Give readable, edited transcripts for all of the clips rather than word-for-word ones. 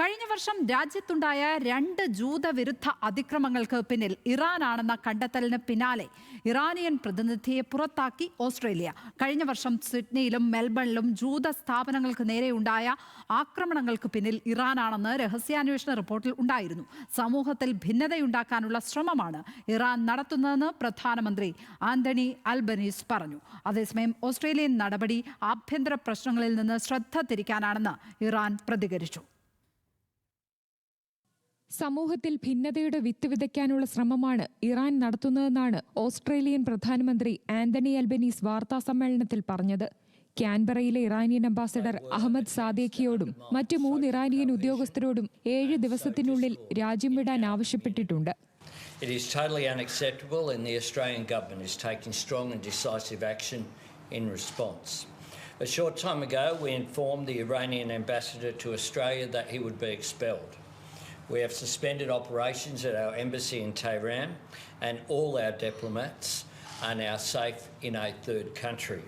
കഴിഞ്ഞ വർഷം രാജ്യത്തുണ്ടായ 2 ജൂതവിരുദ്ധ അതിക്രമങ്ങൾക്ക് പിന്നിൽ ഇറാനാണെന്ന കണ്ടെത്തലിന് പിന്നാലെ ഇറാനിയൻ പ്രതിനിധിയെ പുറത്താക്കി ഓസ്ട്രേലിയ. കഴിഞ്ഞ വർഷം സിഡ്നിയിലും മെൽബണിലും ജൂത സ്ഥാപനങ്ങൾക്ക് നേരെയുണ്ടായ ആക്രമണങ്ങൾക്ക് പിന്നിൽ ഇറാനാണെന്ന് രഹസ്യാന്വേഷണ റിപ്പോർട്ടിൽ ഉണ്ടായിരുന്നു. സമൂഹത്തിൽ ഭിന്നതയുണ്ടാക്കാനുള്ള ശ്രമമാണ് ഇറാൻ നടത്തുന്നതെന്ന് പ്രധാനമന്ത്രി ആന്റണി അൽബനീസ് പറഞ്ഞു. അതേസമയം ഓസ്ട്രേലിയൻ നടപടി ആഭ്യന്തര പ്രശ്നങ്ങളിൽ നിന്ന് ശ്രദ്ധ തിരിക്കാനാണെന്ന് ഇറാൻ പ്രതികരിച്ചു. സമൂഹത്തിൽ ഭിന്നതയുടെ വിത്ത് വിതയ്ക്കാനുള്ള ശ്രമമാണ് ഇറാൻ നടത്തുന്നതെന്നാണ് ഓസ്ട്രേലിയൻ പ്രധാനമന്ത്രി ആന്റണി അൽബനീസ് വാർത്താസമ്മേളനത്തിൽ പറഞ്ഞത്. ക്യാൻബറയിലെ ഇറാനിയൻ അംബാസഡർ അഹമ്മദ് സാദേഖിയോടും മറ്റ് 3 ഇറാനിയൻ ഉദ്യോഗസ്ഥരോടും 7 ദിവസത്തിനുള്ളിൽ രാജ്യം വിടാൻ ആവശ്യപ്പെട്ടിട്ടുണ്ട്. It is totally unacceptable and the Australian government is taking strong and decisive action in response. A short time ago we informed the Iranian ambassador to Australia that he would be expelled. We have suspended operations at our embassy in Tehran and all our diplomats are now safe in a third country.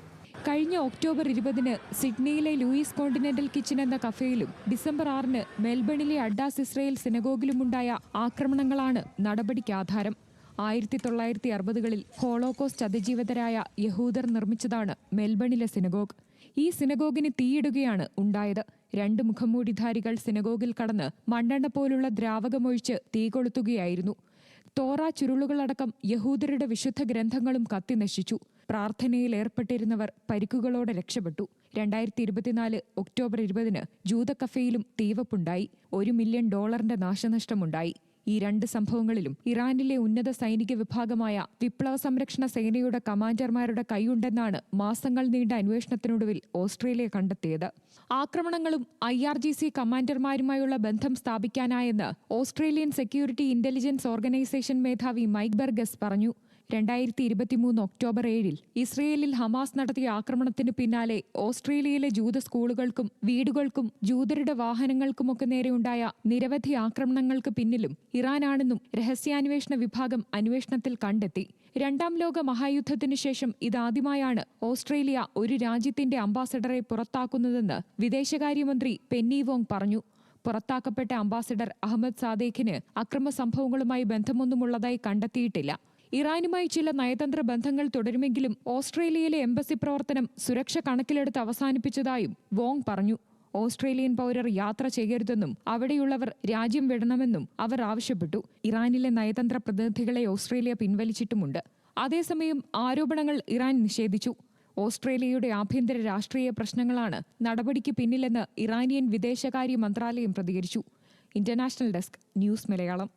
കഴിഞ്ഞ October 20-ന് സിഡ്നിയിലെ Luis continental kitchen എന്ന കഫേയിലും December 6-ന് മെൽബണിലെ അഡ്ഡാസ് Israel സിനഗോഗിലുമുണ്ടായ ആക്രമണങ്ങളാണ് നടപടിക്ക് ആധാരം. 1960-കളിൽ holocaust അതിജീവിതരായ യഹൂദർ നിർമ്മിച്ചതാണ് മെൽബണിലെ synagogue. ഈ സിനഗോഗിന് തീയിടുകയാണ് ഉണ്ടായത്. 2 മുഖംമൂടിധാരികൾ സിനഗോഗിൽ കടന്ന് മണ്ണെണ്ണ പോലുള്ള ദ്രാവകമൊഴിച്ച് തീ കൊളുത്തുകയായിരുന്നു. തോറ ചുരുളുകളടക്കം യഹൂദരുടെ വിശുദ്ധ ഗ്രന്ഥങ്ങളും കത്തിനശിച്ചു. പ്രാർത്ഥനയിൽ ഏർപ്പെട്ടിരുന്നവർ പരിക്കുകളോടെ രക്ഷപ്പെട്ടു. 2024 ഒക്ടോബർ 20-ന് ജൂത കഫേയിലും തീവപ്പുണ്ടായി. $1 മില്യൺ നാശനഷ്ടമുണ്ടായി. ഈ 2 സംഭവങ്ങളിലും ഇറാനിലെ ഉന്നത സൈനിക വിഭാഗമായ വിപ്ലവ സംരക്ഷണ സേനയുടെ കമാൻഡർമാരുടെ കൈയുണ്ടെന്നാണ് മാസങ്ങൾ നീണ്ട അന്വേഷണത്തിനൊടുവിൽ ഓസ്ട്രേലിയ കണ്ടെത്തിയത്. ആക്രമണങ്ങളും IRGC കമാൻഡർമാരുമായുള്ള ബന്ധം സ്ഥാപിക്കാനായെന്ന് ഓസ്ട്രേലിയൻ സെക്യൂരിറ്റി ഇന്റലിജൻസ് ഓർഗനൈസേഷൻ മേധാവി മൈക്ക് ബർഗസ് പറഞ്ഞു. 2023 ഒക്ടോബർ 7-ൽ ഇസ്രയേലിൽ ഹമാസ് നടത്തിയ ആക്രമണത്തിന് പിന്നാലെ ഓസ്ട്രേലിയയിലെ ജൂത സ്കൂളുകൾക്കും വീടുകൾക്കും ജൂതരുടെ വാഹനങ്ങൾക്കുമൊക്കെ നേരെയുണ്ടായ നിരവധി ആക്രമണങ്ങൾക്ക് പിന്നിലും ഇറാനാണെന്നും രഹസ്യാന്വേഷണ വിഭാഗം അന്വേഷണത്തിൽ കണ്ടെത്തി. 2ാം ലോക മഹായുദ്ധത്തിനു ശേഷം ഇതാദ്യമായാണ് ഓസ്ട്രേലിയ ഒരു രാജ്യത്തിന്റെ അംബാസഡറെ പുറത്താക്കുന്നതെന്ന് വിദേശകാര്യമന്ത്രി പെന്നി വോങ് പറഞ്ഞു. പുറത്താക്കപ്പെട്ട അംബാസഡർ അഹമ്മദ് സാദേഖിന് അക്രമ സംഭവങ്ങളുമായി ബന്ധമൊന്നുമുള്ളതായി കണ്ടെത്തിയിട്ടില്ല. ഇറാനുമായി ചില നയതന്ത്ര ബന്ധങ്ങൾ തുടരുമെങ്കിലും ഓസ്ട്രേലിയയിലെ എംബസി പ്രവർത്തനം സുരക്ഷ കണക്കിലെടുത്ത് അവസാനിപ്പിച്ചതായും വോങ് പറഞ്ഞു. ഓസ്ട്രേലിയൻ പൗരർ യാത്ര ചെയ്യരുതെന്നും അവിടെയുള്ളവർ രാജ്യം വിടണമെന്നും അവർ ആവശ്യപ്പെട്ടു. ഇറാനിലെ നയതന്ത്ര പ്രതിനിധികളെ ഓസ്ട്രേലിയ പിൻവലിച്ചിട്ടുമുണ്ട്. അതേസമയം ആരോപണങ്ങൾ ഇറാൻ നിഷേധിച്ചു. ഓസ്ട്രേലിയയുടെ ആഭ്യന്തര രാഷ്ട്രീയ പ്രശ്നങ്ങളാണ് നടപടിക്ക് പിന്നിലെന്ന് ഇറാനിയൻ വിദേശകാര്യ മന്ത്രാലയം പ്രതികരിച്ചു. International desk, news Malayalam.